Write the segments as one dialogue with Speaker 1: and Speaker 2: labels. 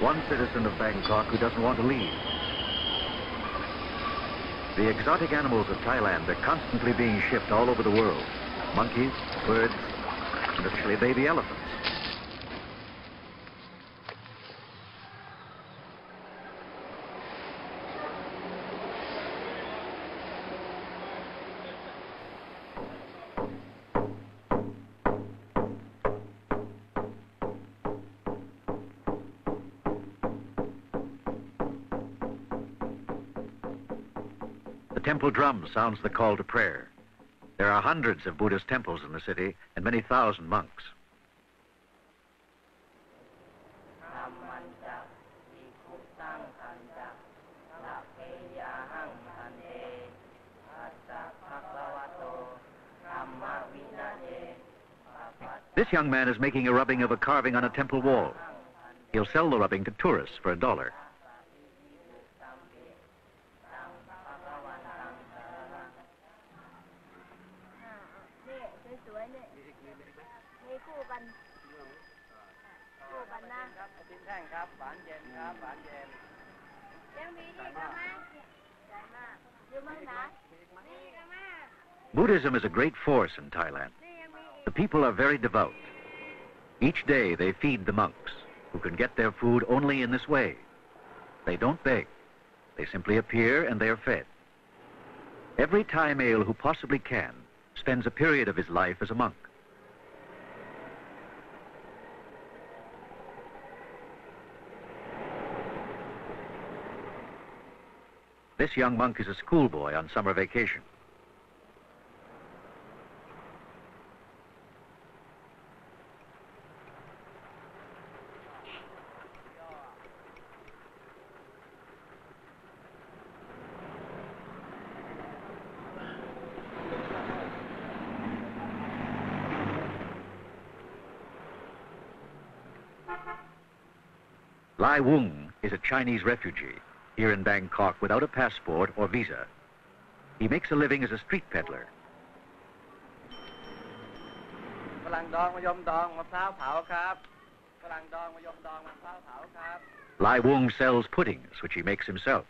Speaker 1: one citizen of Bangkok who doesn't want to leave. The exotic animals of Thailand are constantly being shipped all over the world. Monkeys, birds, and especially baby elephants. The temple drum sounds the call to prayer. There are hundreds of Buddhist temples in the city and many thousand monks. This young man is making a rubbing of a carving on a temple wall. He'll sell the rubbing to tourists for $1. Buddhism is a great force in Thailand. The people are very devout. Each day they feed the monks, who can get their food only in this way. They don't beg. They simply appear and they are fed. Every Thai male who possibly can spends a period of his life as a monk. This young monk is a schoolboy on summer vacation. Lai Wung is a Chinese refugee here in Bangkok without a passport or visa. He makes a living as a street peddler. Lai Wung sells puddings, which he makes himself.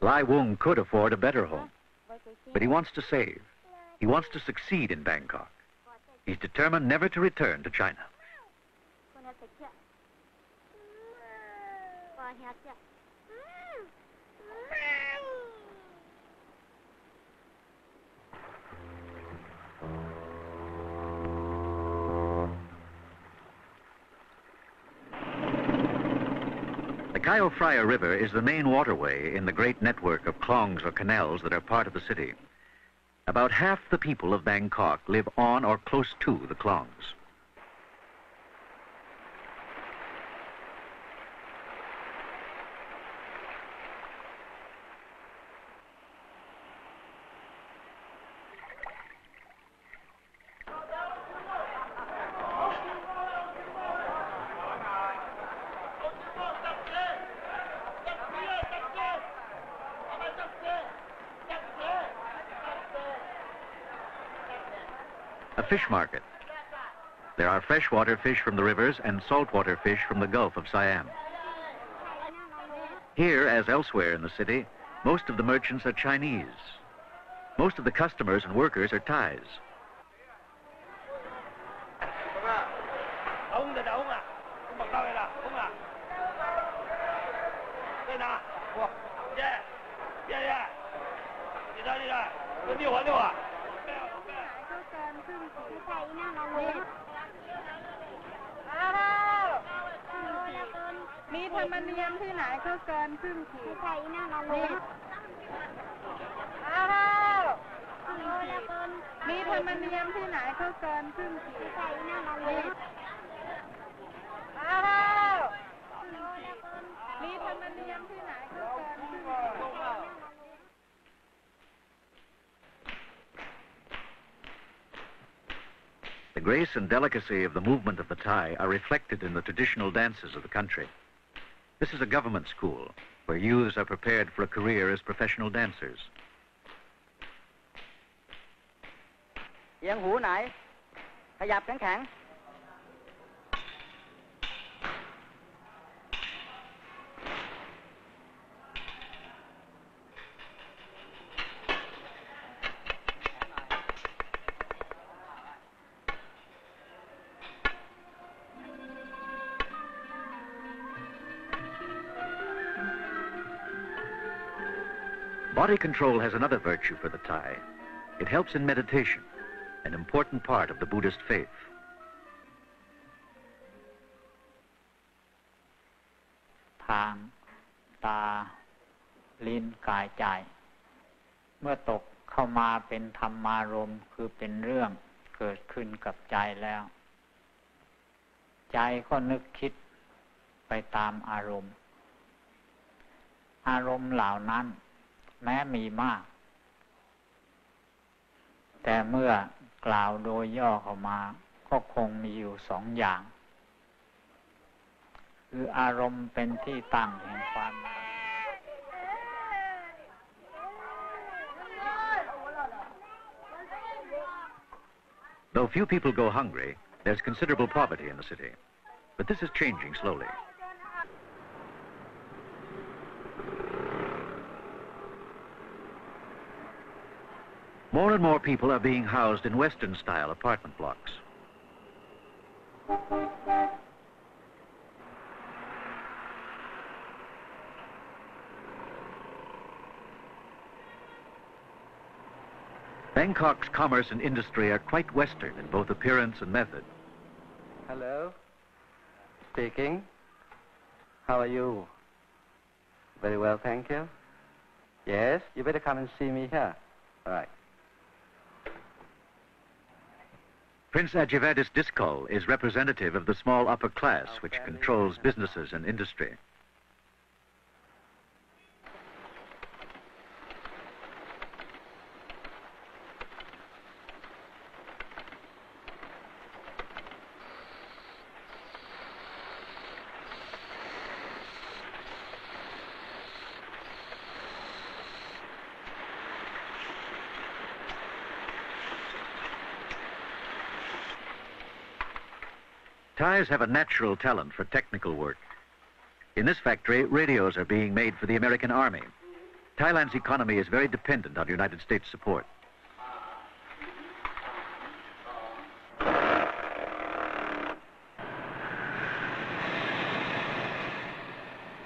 Speaker 1: Lai Wung could afford a better home, but he wants to save. He wants to succeed in Bangkok. He's determined never to return to China. The Cayo Phraya River is the main waterway in the great network of klongs or canals that are part of the city. About half the people of Bangkok live on or close to the klongs. A fish market. There are freshwater fish from the rivers and saltwater fish from the Gulf of Siam. Here, as elsewhere in the city, most of the merchants are Chinese. Most of the customers and workers are Thais. The grace and delicacy of the movement of the Thai are reflected in the traditional dances of the country. This is a government school where youths are prepared for a career as professional dancers.
Speaker 2: เอียงหูไหนขยับแข็งๆ
Speaker 1: Body control has another virtue for the Thai. It helps in meditation, an important part of the Buddhist faith.
Speaker 3: ทางตาลิ้นกายใจเมื่อตกเข้ามาเป็นธรรมารมณ์คือเป็นเรื่องเกิดขึ้นกับใจแล้วใจก็นึกคิดไปตามอารมณ์อารมณ์เหล่านั้นแม้มีมากแต่เมื่อกล่าวโดยย่อเข้ามาก็คงมีอยู่สองอย่างคืออารมณ์เป็นที่ตั้งแห่งความ
Speaker 1: Though few people go hungry, there's considerable poverty in the city. But this is changing slowly. More and more people are being housed in Western-style apartment blocks. Bangkok's commerce and industry are quite Western in both appearance and method.
Speaker 2: Hello. Speaking. How are you? Very well, thank you. Yes, you better come and see me here. All right.
Speaker 1: Prince Ajivadis Diskol is representative of the small upper class which controls businesses and industry. Thais have a natural talent for technical work. In this factory, radios are being made for the American Army. Thailand's economy is very dependent on United States support.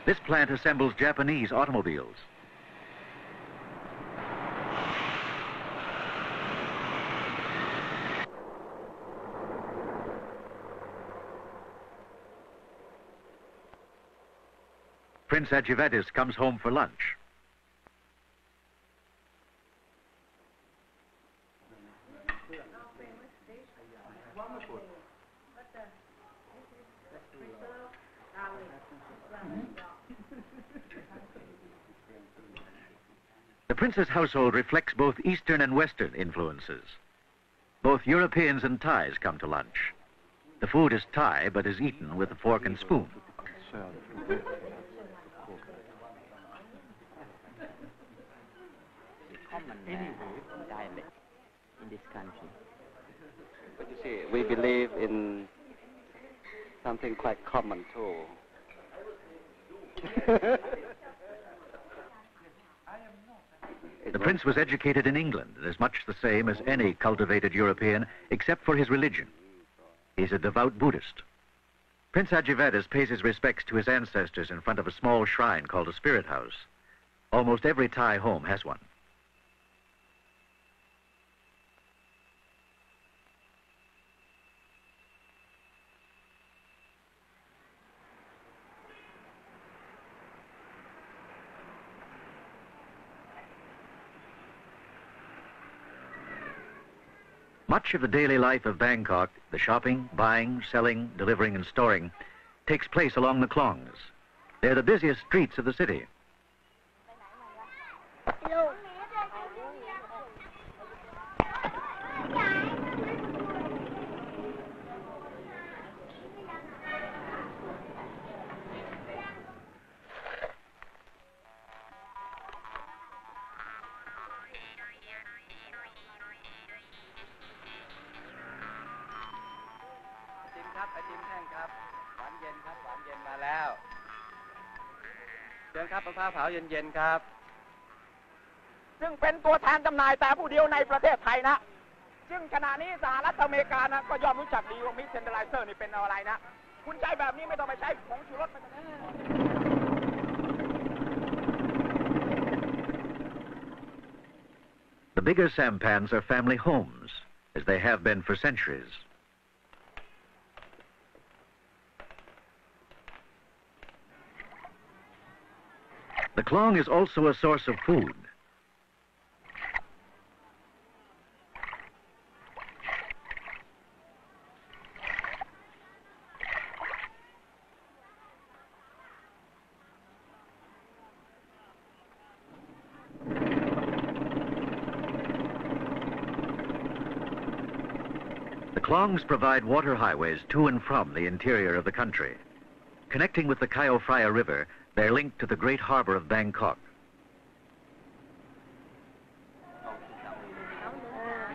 Speaker 1: This plant assembles Japanese automobiles. Prince Ajivadis comes home for lunch. The prince's household reflects both Eastern and Western influences. Both Europeans and Thais come to lunch. The food is Thai, but is eaten with a fork and spoon.
Speaker 2: Dialect in this country. But you see, we believe in something quite common too.
Speaker 1: The prince was educated in England and is much the same as any cultivated European, except for his religion. He's a devout Buddhist. Prince Ajivedas pays his respects to his ancestors in front of a small shrine called a spirit house. Almost every Thai home has one. Much of the daily life of Bangkok, the shopping, buying, selling, delivering, and storing, takes place along the Klongs. They're the busiest streets of the city.
Speaker 2: Mã pháo pháo yen yen ครับ
Speaker 4: ซึ่งเป็นตัวแทนจำหน่ายแต่ผู้เดียวในประเทศไทยนะซึ่งขณะนี้สหรัฐอเมริกานะก็ย่อมรู้จักดีว่ามิสเซนเดอร์ไลเซอร์นี่เป็นอะไรนะคุณใช้แบบนี้ไม่ต้องไปใช้ผงชูรสมัน
Speaker 1: The bigger sampans are family homes, as they have been for centuries. The klong is also a source of food. The klongs provide water highways to and from the interior of the country. Connecting with the Chao Phraya River, they're linked to the great harbor of Bangkok.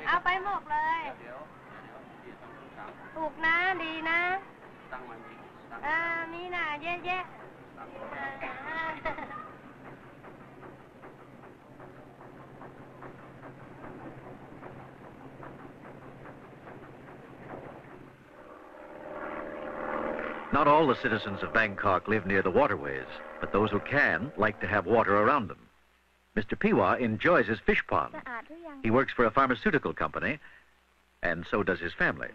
Speaker 5: เอาไปหมกเลยถูกนะดีนะมีน่ะเยอะๆ
Speaker 1: Not all the citizens of Bangkok live near the waterways, but those who can like to have water around them. Mr. Piwa enjoys his fish pond. He works for a pharmaceutical company, and so does his family.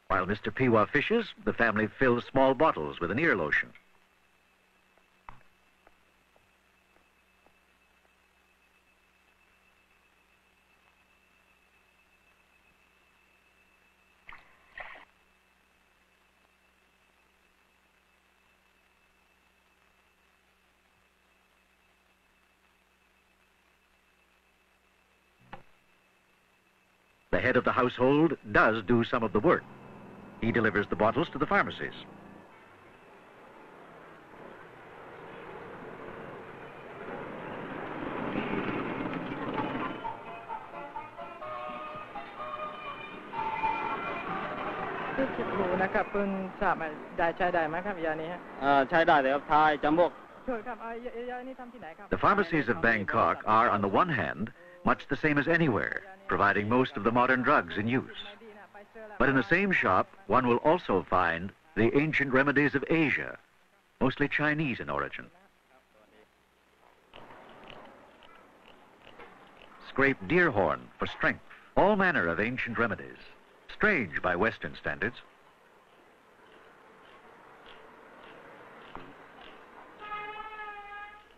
Speaker 1: While Mr. Piwa fishes, the family fills small bottles with an ear lotion. The head of the household does do some of the work. He delivers the bottles to the pharmacies. The pharmacies of Bangkok are, on the one hand, much the same as anywhere, providing most of the modern drugs in use. But in the same shop, one will also find the ancient remedies of Asia, mostly Chinese in origin. Scraped deer horn for strength, all manner of ancient remedies, strange by Western standards.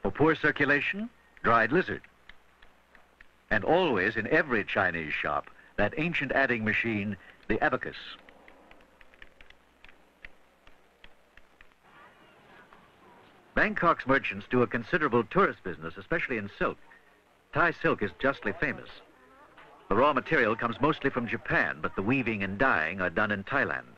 Speaker 1: For poor circulation, dried lizard. And always in every Chinese shop, that ancient adding machine, the abacus. Bangkok's merchants do a considerable tourist business, especially in silk. Thai silk is justly famous. The raw material comes mostly from Japan, but the weaving and dyeing are done in Thailand.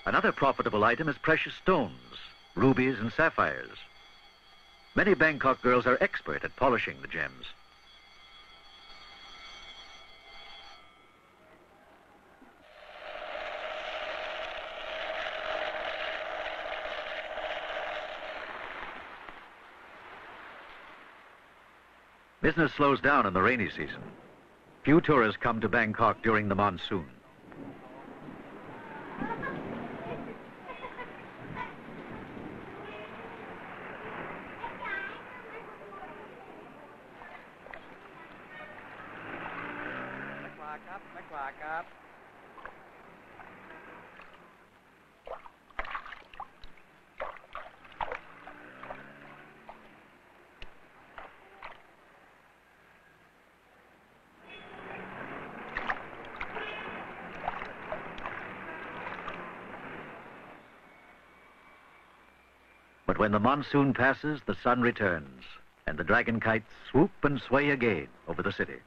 Speaker 1: Another profitable item is precious stones, rubies and sapphires. Many Bangkok girls are expert at polishing the gems. Business slows down in the rainy season. Few tourists come to Bangkok during the monsoon. But when the monsoon passes, the sun returns, and the dragon kites swoop and sway again over the city.